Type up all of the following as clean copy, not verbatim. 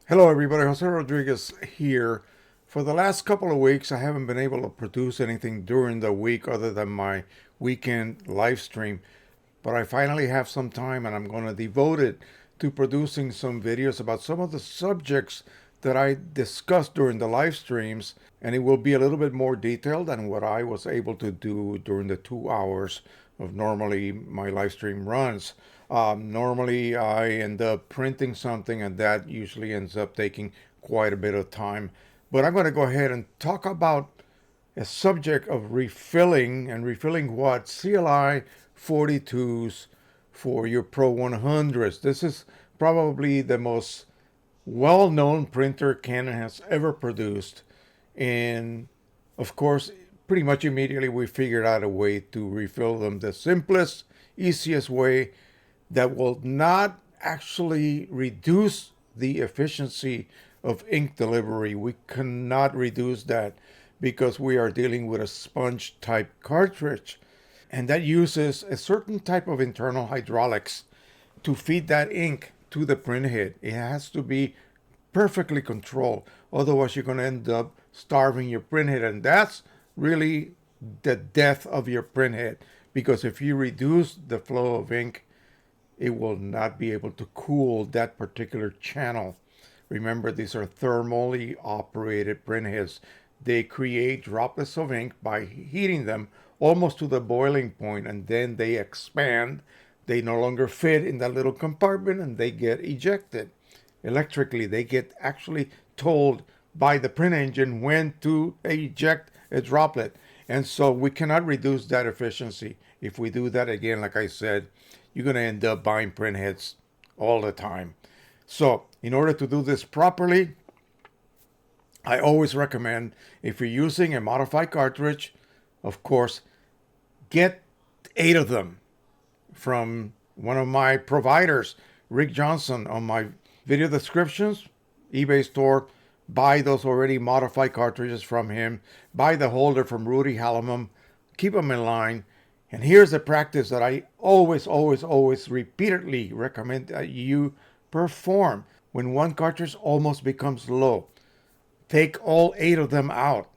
Hello everybody, Jose Rodriguez here. For the last couple of weeks, I haven't been able to produce anything during the week other than my weekend live stream. But I finally have some time and I'm going to devote it to producing some videos about some of the subjects that I discussed during the live streams. And it will be a little bit more detailed than what I was able to do during the 2 hours of normally my live stream runs. Normally, I end up printing something, and that usually ends up taking quite a bit of time. But I'm going to go ahead and talk about a subject of refilling and refilling what? CLI 42s for your Pro 100s. This is probably the most well known printer Canon has ever produced. And of course, pretty much immediately we figured out a way to refill them the simplest, easiest way that will not actually reduce the efficiency of ink delivery. We cannot reduce that because we are dealing with a sponge type cartridge, and that uses a certain type of internal hydraulics to feed that ink to the printhead. It has to be perfectly controlled, otherwise you're going to end up starving your printhead, and that's really the death of your printhead, because if you reduce the flow of ink, it will not be able to cool that particular channel. Remember, these are thermally operated printheads. They create droplets of ink by heating them almost to the boiling point, and then they expand. They no longer fit in that little compartment and they get ejected. Electrically, they get actually told by the print engine when to eject a droplet. And so we cannot reduce that efficiency. If we do that again, like I said, you're going to end up buying printheads all the time. So in order to do this properly, I always recommend, if you're using a modified cartridge, of course, get 8 of them from one of my providers, Rick Johnson, on my video descriptions, eBay store. Buy those already modified cartridges from him. Buy the holder from Rudy Hallamum. Keep them in line. And here's a practice that I always repeatedly recommend that you perform. When one cartridge almost becomes low, take all 8 of them out.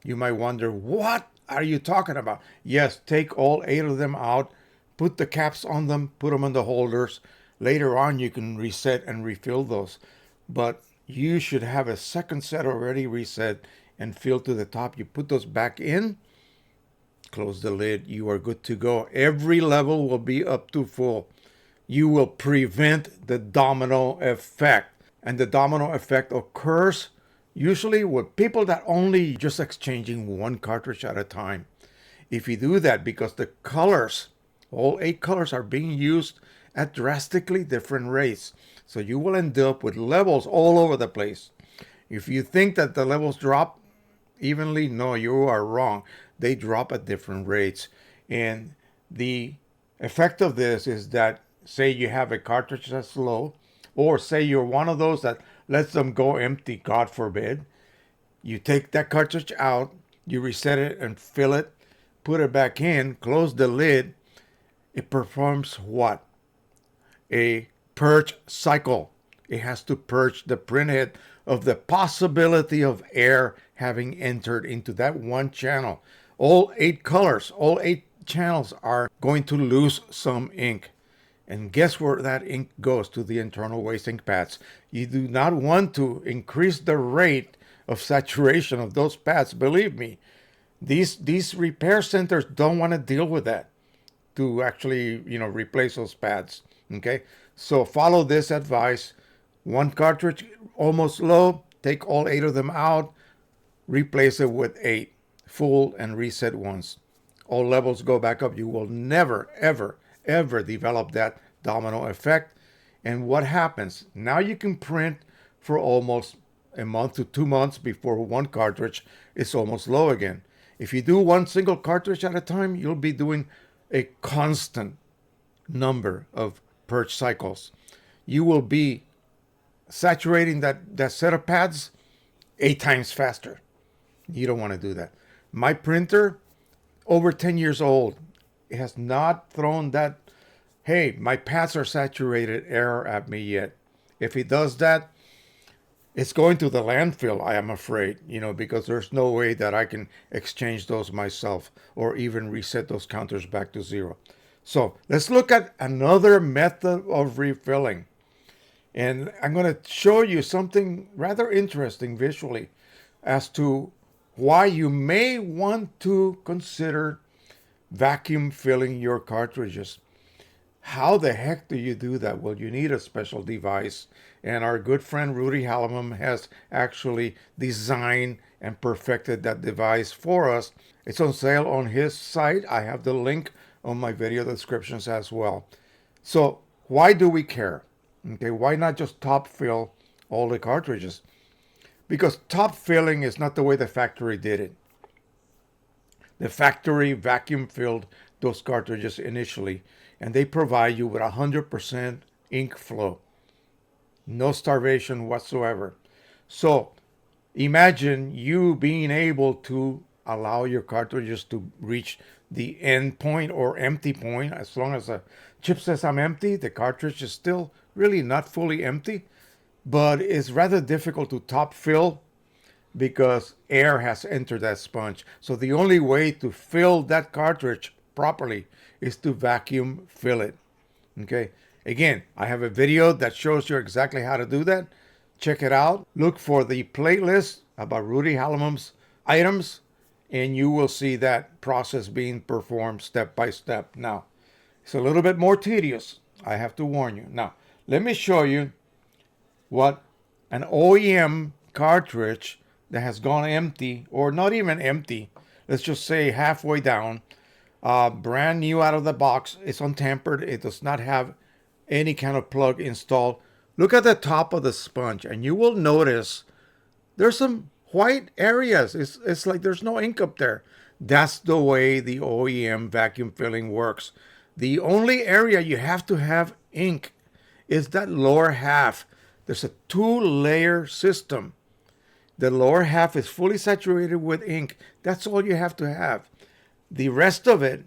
You might wonder, what are you talking about? Yes, take all 8 of them out, put the caps on them, put them in the holders. Later on, you can reset and refill those. But you should have a second set already reset and filled to the top. You put those back in, close the lid, you are good to go. Every level will be up to full. You will prevent the domino effect. And the domino effect occurs usually with people that only just exchanging one cartridge at a time. If you do that, because the colors, all 8 colors are being used at drastically different rates, so you will end up with levels all over the place. If you think that the levels drop evenly, no, you are wrong. They drop at different rates. And the effect of this is that, say you have a cartridge that's low, or say you're one of those that lets them go empty, God forbid. You take that cartridge out, you reset it and fill it, put it back in, close the lid. It performs what? A purge cycle. It has to purge the printhead of the possibility of air having entered into that one channel. All 8 colors, all 8 channels are going to lose some ink. And guess where that ink goes? To the internal waste ink pads. You do not want to increase the rate of saturation of those pads. Believe me, these repair centers don't want to deal with that, to actually, replace those pads. Okay, so follow this advice. One cartridge almost low, take all 8 of them out, replace it with 8 full and reset once. All levels go back up. You will never ever develop that domino effect. And what happens now? You can print for almost a month to 2 months before one cartridge is almost low again. If you do one single cartridge at a time, you'll be doing a constant number of purge cycles. You will be saturating that set of pads 8 times faster. You don't want to do that. My printer, over 10 years old, it has not thrown that, hey, my pads are saturated error at me yet. If it does that, It's going to the landfill, I am afraid, because there's no way that I can exchange those myself or even reset those counters back to zero. So let's look at another method of refilling. And I'm going to show you something rather interesting visually as to why you may want to consider vacuum filling your cartridges. How the heck do you do that? Well, you need a special device, and our good friend Rudy Hallamum has actually designed and perfected that device for us. It's on sale on his site. I have the link on my video descriptions as well. So, why do we care? Okay, why not just top fill all the cartridges? Because top filling is not the way the factory did it. The factory vacuum filled those cartridges initially, and they provide you with 100% ink flow, no starvation whatsoever. So imagine you being able to allow your cartridges to reach the end point or empty point. As long as the chip says I'm empty, the cartridge is still really not fully empty, but it's rather difficult to top fill because air has entered that sponge. So the only way to fill that cartridge properly is to vacuum fill it. Okay. Again, I have a video that shows you exactly how to do that. Check it out. Look for the playlist about Rudy Hallamum's items, and you will see that process being performed step by step. Now, it's a little bit more tedious, I have to warn you. Now, let me show you what an OEM cartridge that has gone empty, or not even empty, let's just say halfway down, brand new out of the box, it's untampered, it does not have any kind of plug installed. Look at the top of the sponge, and you will notice there's some white areas. It's like there's no ink up there. That's the way the OEM vacuum filling works. The only area you have to have ink is that lower half. There's a two-layer system. The lower half is fully saturated with ink. That's all you have to have. The rest of it,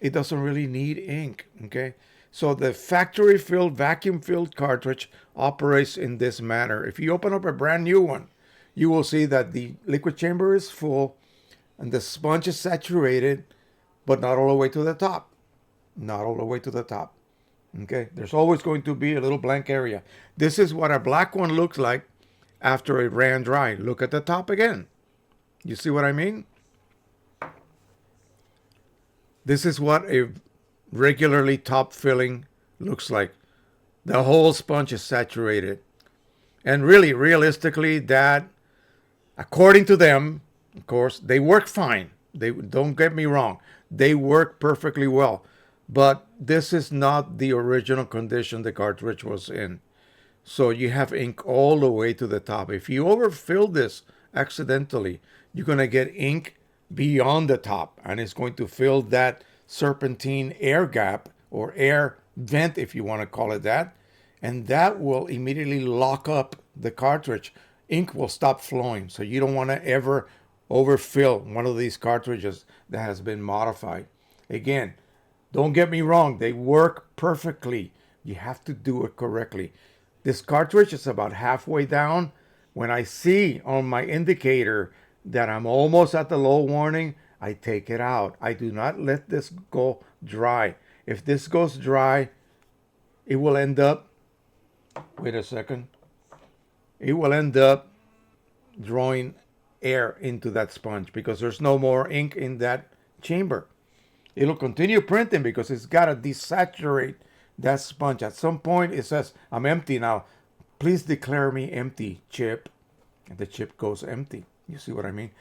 it doesn't really need ink, okay? So the factory filled, vacuum filled cartridge operates in this manner. If you open up a brand new one, you will see that the liquid chamber is full and the sponge is saturated, but not all the way to the top. Not all the way to the top. Okay, there's always going to be a little blank area. This is what a black one looks like after it ran dry. Look at the top again. You see what I mean? This is what a regularly top filling looks like. The whole sponge is saturated. And really, realistically, that, according to them, of course, they work fine. They don't get me wrong. They work perfectly well. But this is not the original condition the cartridge was in. So you have ink all the way to the top. If you overfill this accidentally, you're going to get ink beyond the top, and it's going to fill that serpentine air gap or air vent, if you want to call it that, and that will immediately lock up the cartridge. Ink will stop flowing, so you don't want to ever overfill one of these cartridges that has been modified. Again, don't get me wrong, they work perfectly. You have to do it correctly. This cartridge is about halfway down. When I see on my indicator that I'm almost at the low warning, I take it out. I do not let this go dry. If this goes dry, it will end up, wait a second, it will end up drawing air into that sponge because there's no more ink in that chamber. It'll continue printing because it's got to desaturate that sponge. At some point, it says, I'm empty now. Please declare me empty, chip. And the chip goes empty. You see what I mean?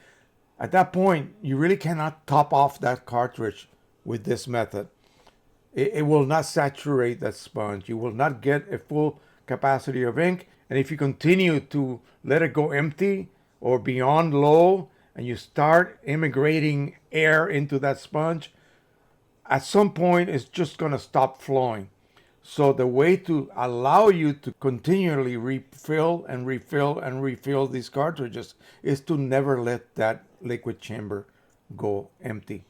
At that point, you really cannot top off that cartridge with this method. It will not saturate that sponge. You will not get a full capacity of ink. And if you continue to let it go empty or beyond low, and you start immigrating air into that sponge, at some point it's just going to stop flowing. So the way to allow you to continually refill and refill and refill these cartridges is to never let that liquid chamber go empty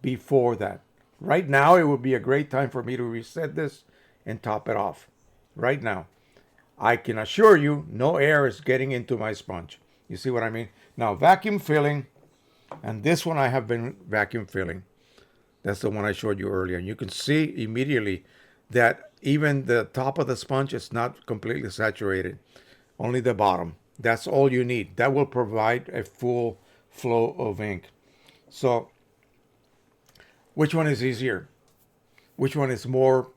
before that. Right now, it would be a great time for me to reset this and top it off. Right now. I can assure you no air is getting into my sponge. You see what I mean? Now vacuum filling, and this one I have been vacuum filling. That's the one I showed you earlier. And you can see immediately that even the top of the sponge is not completely saturated, only the bottom. That's all you need. That will provide a full flow of ink. So, which one is easier? Which one is more,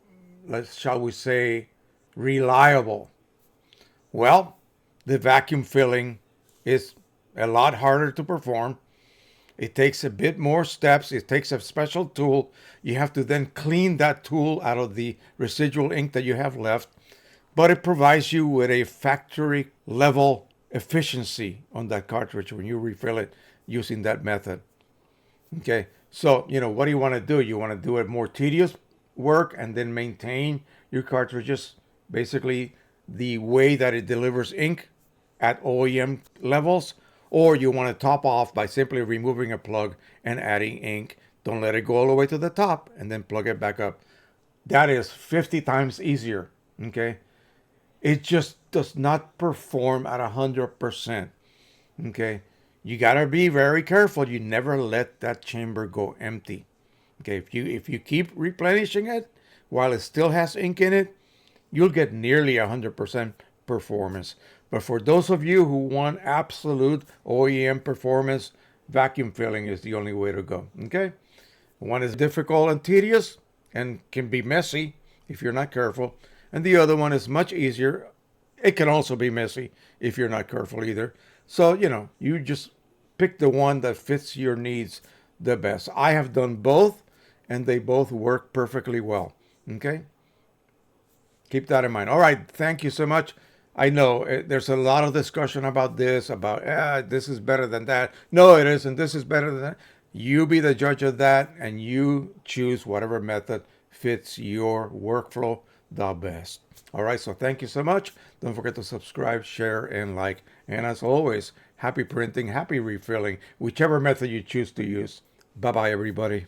shall we say, reliable? Well, the vacuum filling is a lot harder to perform. It takes a bit more steps. It takes a special tool. You have to then clean that tool out of the residual ink that you have left. But it provides you with a factory level efficiency on that cartridge when you refill it using that method. Okay, so what do you want to do? You want to do it more tedious work and then maintain your cartridges basically the way that it delivers ink at OEM levels, or you want to top off by simply removing a plug and adding ink. Don't let it go all the way to the top and then plug it back up. That is 50 times easier. Okay, it just does not perform at 100%. Okay, you gotta be very careful. You never let that chamber go empty. Okay, if you keep replenishing it while it still has ink in it, you'll get nearly 100% performance. But for those of you who want absolute OEM performance, vacuum filling is the only way to go. Okay, one is difficult and tedious and can be messy if you're not careful, and the other one is much easier. It can also be messy if you're not careful either. So, you just pick the one that fits your needs the best. I have done both, and they both work perfectly well. Okay? Keep that in mind. All right. Thank you so much. I know there's a lot of discussion about this, about this is better than that. No, it isn't. This is better than that. You be the judge of that, and you choose whatever method fits your workflow the best. All right, so thank you so much. Don't forget to subscribe, share, and like. And as always, happy printing, happy refilling, whichever method you choose to use. Bye-bye, everybody.